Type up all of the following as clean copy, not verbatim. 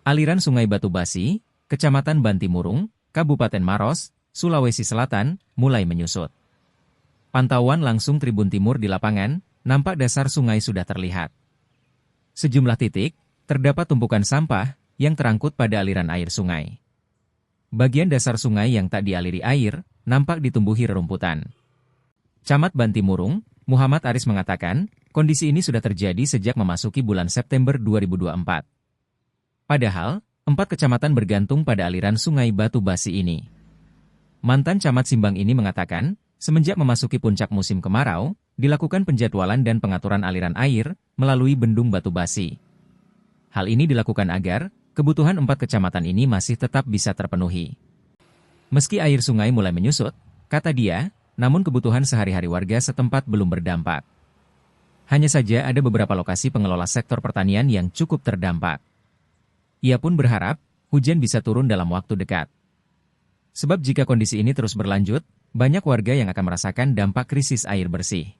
Aliran Sungai Batu Basi, Kecamatan Bantimurung, Kabupaten Maros, Sulawesi Selatan, mulai menyusut. Pantauan langsung Tribun Timur di lapangan, nampak dasar sungai sudah terlihat. Sejumlah titik, terdapat tumpukan sampah yang terangkut pada aliran air sungai. Bagian dasar sungai yang tak dialiri air, nampak ditumbuhi rerumputan. Camat Bantimurung, Muhammad Aris mengatakan, kondisi ini sudah terjadi sejak memasuki bulan September 2024. Padahal, 4 kecamatan bergantung pada aliran Sungai Batu Basi ini. Mantan Camat Simbang ini mengatakan, semenjak memasuki puncak musim kemarau, dilakukan penjadwalan dan pengaturan aliran air melalui Bendung Batu Basi. Hal ini dilakukan agar kebutuhan 4 kecamatan ini masih tetap bisa terpenuhi. Meski air sungai mulai menyusut, kata dia, namun kebutuhan sehari-hari warga setempat belum berdampak. Hanya saja ada beberapa lokasi pengelola sektor pertanian yang cukup terdampak. Ia pun berharap hujan bisa turun dalam waktu dekat. Sebab jika kondisi ini terus berlanjut, banyak warga yang akan merasakan dampak krisis air bersih.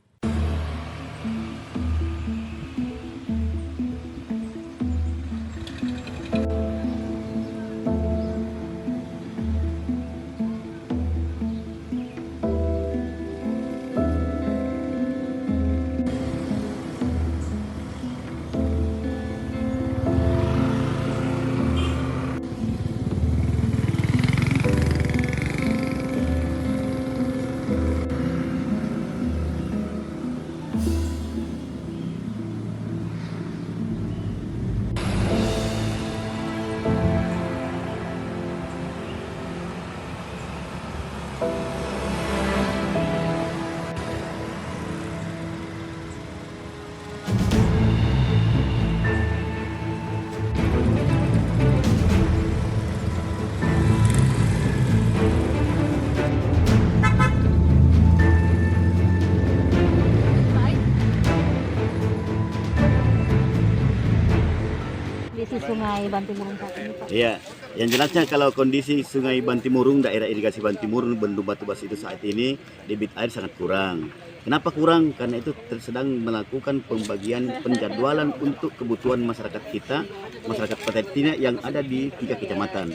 Kondisi Sungai Bantimurung saat ini, Pak? Iya, yang jelasnya kalau kondisi Sungai Bantimurung, daerah irigasi Bantimurung, Bendung Batu Basi itu saat ini debit air sangat kurang. Kenapa kurang? Karena itu sedang melakukan pembagian penjadwalan untuk kebutuhan masyarakat kita, masyarakat petani yang ada di 3 kecamatan,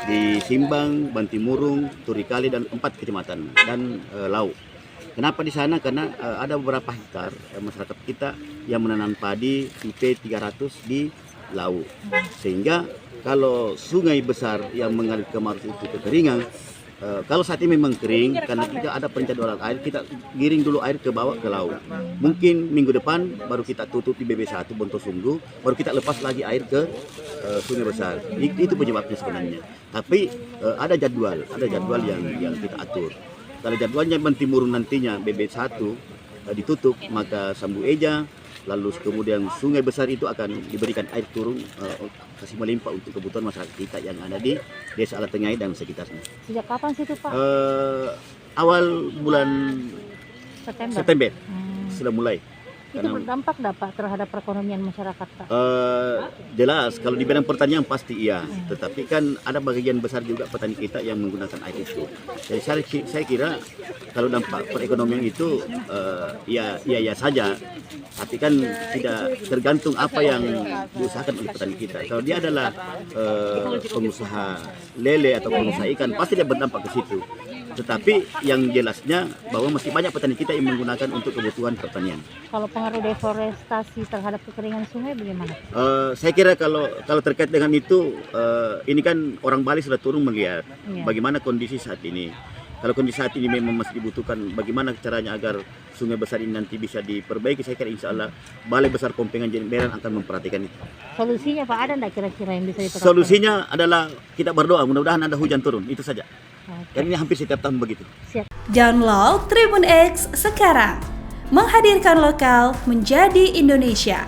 di Simbang, Bantimurung, Turikali dan 4 kecamatan dan Lau. Kenapa di sana? Karena ada beberapa hektar masyarakat kita yang menanam padi IP 300 di Lau, sehingga kalau sungai besar yang mengalir ke Maros itu kekeringan, kalau saat ini memang kering karena tidak ada penjadwalan air, kita giring dulu air ke bawah ke Lau. Mungkin minggu depan baru kita tutup di BB1 Bontosunggu, baru kita lepas lagi air ke sungai besar. Itu penyebabnya sebenarnya. Tapi ada jadwal yang kita atur. Kalau jadwalnya Bantimurung nantinya BB1 ditutup, maka Sambu Eja, lalu kemudian sungai besar itu akan diberikan air turun kasih melimpah untuk kebutuhan masyarakat kita yang ada di Desa Alatengai dan sekitarnya. Sejak kapan sih itu, Pak? Awal bulan September sudah mulai. Itu berdampak Pak terhadap perekonomian masyarakat, Pak? Jelas, kalau di bidang pertanian pasti iya. Tetapi kan ada bagian besar juga petani kita yang menggunakan air itu. Jadi saya kira kalau dampak perekonomian itu ya saja. Tapi kan tidak tergantung apa yang diusahakan oleh petani kita. Kalau dia adalah pengusaha lele atau pengusaha ikan, pasti dia berdampak ke situ. Tetapi yang jelasnya bahwa masih banyak petani kita yang menggunakan untuk kebutuhan pertanian. Kalau pengaruh deforestasi terhadap kekeringan sungai bagaimana? Saya kira kalau terkait dengan itu, ini kan orang Bali sudah turun melihat bagaimana kondisi saat ini. Kalau kondisi saat ini memang masih dibutuhkan bagaimana caranya agar sungai besar ini nanti bisa diperbaiki, saya kira insya Allah Balai Besar Kompengan Jemberan akan memperhatikan itu. Solusinya Pak, ada enggak kira-kira yang bisa diterapkan? Solusinya adalah kita berdoa, mudah-mudahan ada hujan turun, itu saja. Okay. Dan ini hampir setiap tahun begitu. Siap. Download Tribun X sekarang, menghadirkan lokal menjadi Indonesia.